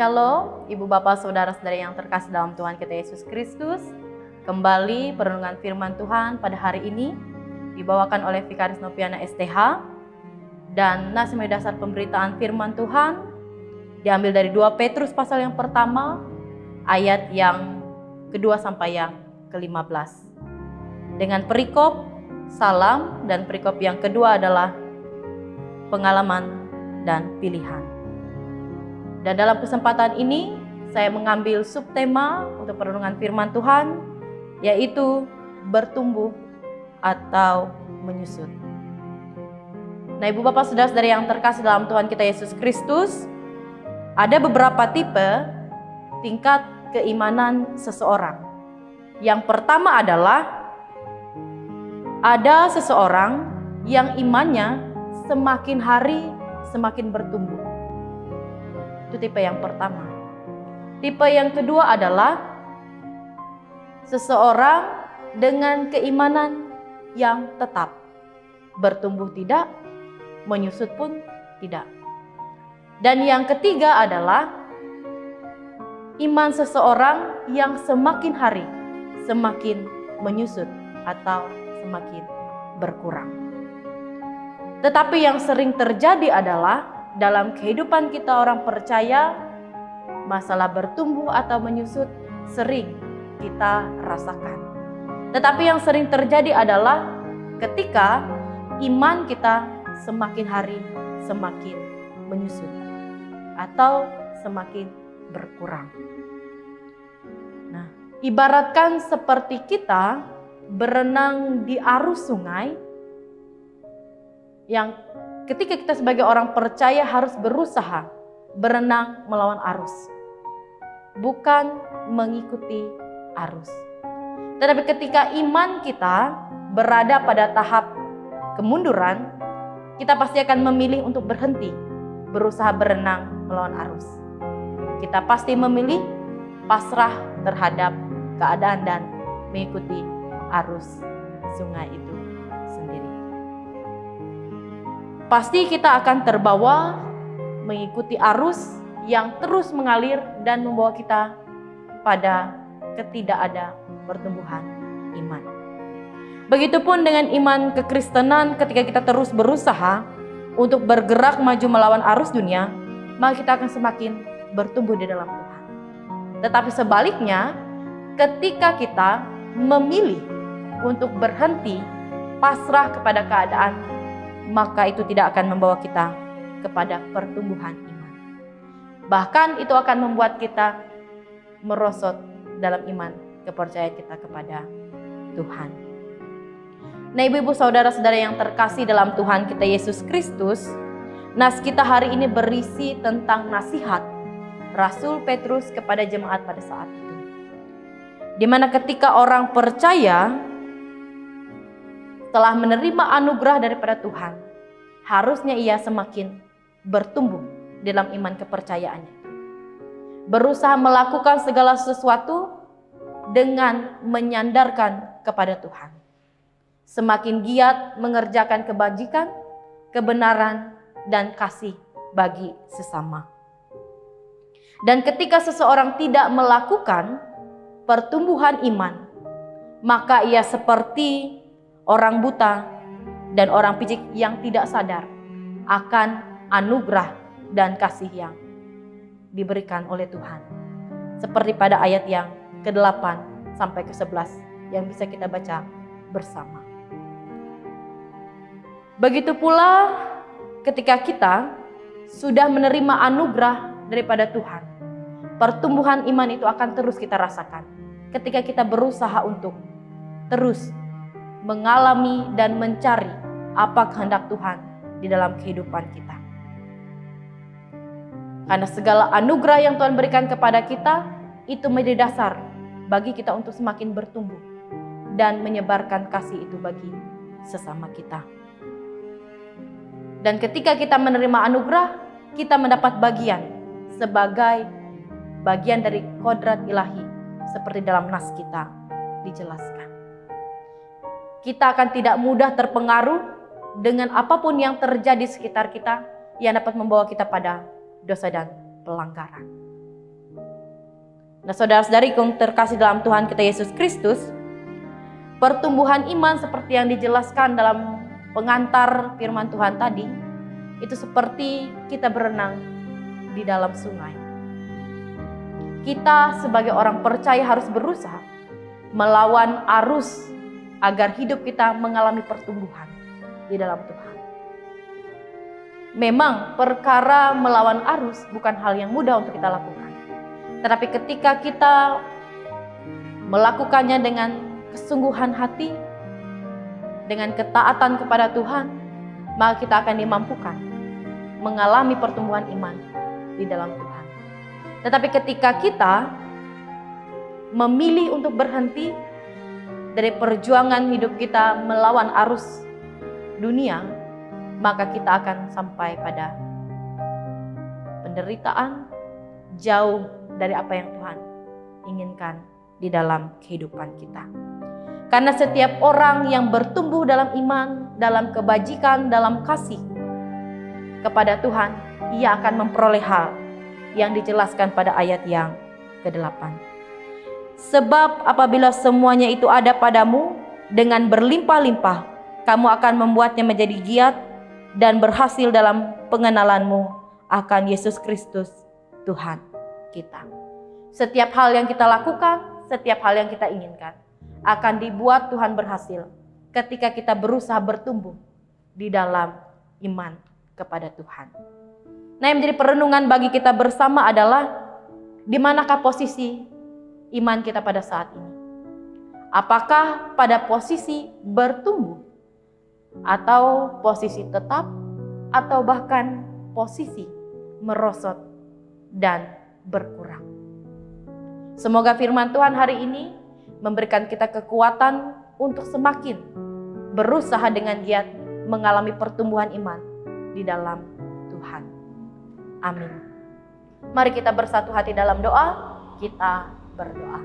Shalom, Ibu Bapak Saudara-saudari yang terkasih dalam Tuhan kita Yesus Kristus. Kembali perenungan firman Tuhan pada hari ini dibawakan oleh Vikaris Noviana STH. Dan nasihat dasar pemberitaan firman Tuhan diambil dari 2 Petrus pasal yang pertama, ayat yang kedua sampai yang ke-15. Dengan perikop salam, dan perikop yang kedua adalah pengalaman dan pilihan. Dan dalam kesempatan ini saya mengambil subtema untuk perenungan firman Tuhan, yaitu bertumbuh atau menyusut. Nah, Ibu Bapak Saudara-saudari yang terkasih dalam Tuhan kita Yesus Kristus, ada beberapa tipe tingkat keimanan seseorang. Yang pertama adalah ada seseorang yang imannya semakin hari semakin bertumbuh. Itu tipe yang pertama. Tipe yang kedua adalah seseorang dengan keimanan yang tetap. Bertumbuh tidak, menyusut pun tidak. Dan yang ketiga adalah iman seseorang yang semakin hari semakin menyusut atau semakin berkurang. Tetapi yang sering terjadi adalah dalam kehidupan kita orang percaya, masalah bertumbuh atau menyusut sering kita rasakan. Tetapi yang sering terjadi adalah ketika iman kita semakin hari semakin menyusut atau semakin berkurang. Nah, ibaratkan seperti kita berenang di arus sungai, yang ketika kita sebagai orang percaya harus berusaha berenang melawan arus, bukan mengikuti arus. Tetapi ketika iman kita berada pada tahap kemunduran, kita pasti akan memilih untuk berhenti, berusaha berenang melawan arus. Kita pasti memilih pasrah terhadap keadaan dan mengikuti arus sungai itu sendiri. Pasti kita akan terbawa mengikuti arus yang terus mengalir dan membawa kita pada ketidakada pertumbuhan iman. Begitupun dengan iman kekristenan, ketika kita terus berusaha untuk bergerak maju melawan arus dunia, maka kita akan semakin bertumbuh di dalam Tuhan. Tetapi sebaliknya, ketika kita memilih untuk berhenti pasrah kepada keadaan, maka itu tidak akan membawa kita kepada pertumbuhan iman. Bahkan itu akan membuat kita merosot dalam iman kepercayaan kita kepada Tuhan. Nah, ibu-ibu saudara-saudara yang terkasih dalam Tuhan kita Yesus Kristus, nas kita hari ini berisi tentang nasihat Rasul Petrus kepada jemaat pada saat itu. Di mana ketika orang percaya telah menerima anugerah daripada Tuhan, harusnya ia semakin bertumbuh dalam iman kepercayaannya. Berusaha melakukan segala sesuatu dengan menyandarkan kepada Tuhan. Semakin giat mengerjakan kebajikan, kebenaran, dan kasih bagi sesama. Dan ketika seseorang tidak melakukan pertumbuhan iman, maka ia seperti orang buta dan orang picik yang tidak sadar akan anugerah dan kasih yang diberikan oleh Tuhan. Seperti pada ayat yang ke-8 sampai ke-11 yang bisa kita baca bersama. Begitu pula ketika kita sudah menerima anugerah daripada Tuhan, pertumbuhan iman itu akan terus kita rasakan ketika kita berusaha untuk terus mengalami dan mencari apa kehendak Tuhan di dalam kehidupan kita. Karena segala anugerah yang Tuhan berikan kepada kita itu menjadi dasar bagi kita untuk semakin bertumbuh dan menyebarkan kasih itu bagi sesama kita. Dan ketika kita menerima anugerah, kita mendapat bagian sebagai bagian dari kodrat ilahi seperti dalam nas kita dijelaskan. Kita akan tidak mudah terpengaruh dengan apapun yang terjadi di sekitar kita yang dapat membawa kita pada dosa dan pelanggaran. Nah, saudara-saudari yang terkasih dalam Tuhan kita Yesus Kristus, pertumbuhan iman seperti yang dijelaskan dalam pengantar firman Tuhan tadi, itu seperti kita berenang di dalam sungai. Kita sebagai orang percaya harus berusaha melawan arus agar hidup kita mengalami pertumbuhan di dalam Tuhan. Memang perkara melawan arus bukan hal yang mudah untuk kita lakukan. Tetapi ketika kita melakukannya dengan kesungguhan hati, dengan ketaatan kepada Tuhan, maka kita akan dimampukan mengalami pertumbuhan iman di dalam Tuhan. Tetapi ketika kita memilih untuk berhenti dari perjuangan hidup kita melawan arus dunia, maka kita akan sampai pada penderitaan jauh dari apa yang Tuhan inginkan di dalam kehidupan kita. Karena setiap orang yang bertumbuh dalam iman, dalam kebajikan, dalam kasih kepada Tuhan, ia akan memperoleh hal yang dijelaskan pada ayat yang ke-8. Sebab apabila semuanya itu ada padamu dengan berlimpah-limpah, kamu akan membuatnya menjadi giat dan berhasil dalam pengenalanmu akan Yesus Kristus Tuhan kita. Setiap hal yang kita lakukan, setiap hal yang kita inginkan akan dibuat Tuhan berhasil ketika kita berusaha bertumbuh di dalam iman kepada Tuhan. Nah, yang menjadi perenungan bagi kita bersama adalah di manakah posisi iman kita pada saat ini? Apakah pada posisi bertumbuh atau posisi tetap atau bahkan posisi merosot dan berkurang? Semoga firman Tuhan hari ini memberikan kita kekuatan untuk semakin berusaha dengan giat mengalami pertumbuhan iman di dalam Tuhan. Amin. Mari kita bersatu hati dalam doa, kita berdoa.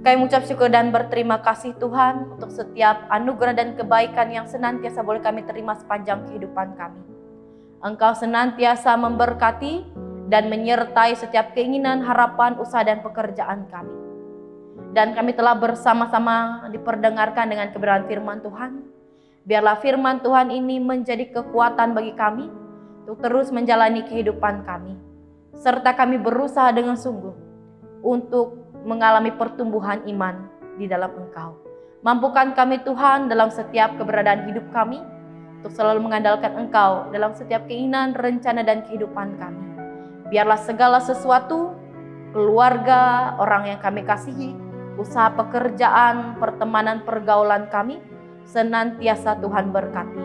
Kami mengucap syukur dan berterima kasih Tuhan untuk setiap anugerah dan kebaikan yang senantiasa boleh kami terima sepanjang kehidupan kami. Engkau senantiasa memberkati dan menyertai setiap keinginan, harapan, usaha dan pekerjaan kami. Dan kami telah bersama-sama diperdengarkan dengan kebenaran firman Tuhan. Biarlah firman Tuhan ini menjadi kekuatan bagi kami untuk terus menjalani kehidupan kami. Serta kami berusaha dengan sungguh untuk mengalami pertumbuhan iman di dalam Engkau. Mampukan kami Tuhan dalam setiap keberadaan hidup kami untuk selalu mengandalkan Engkau dalam setiap keinginan, rencana dan kehidupan kami. Biarlah segala sesuatu, keluarga, orang yang kami kasihi, usaha pekerjaan, pertemanan, pergaulan kami, senantiasa Tuhan berkati.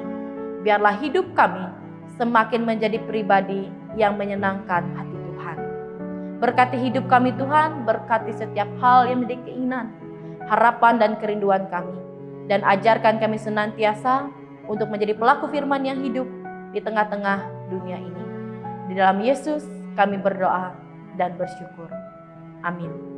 Biarlah hidup kami semakin menjadi pribadi yang menyenangkan hati Tuhan. Berkati hidup kami Tuhan, berkati setiap hal yang menjadi keinginan, harapan dan kerinduan kami. Dan ajarkan kami senantiasa untuk menjadi pelaku firman yang hidup di tengah-tengah dunia ini. Di dalam Yesus kami berdoa dan bersyukur. Amin.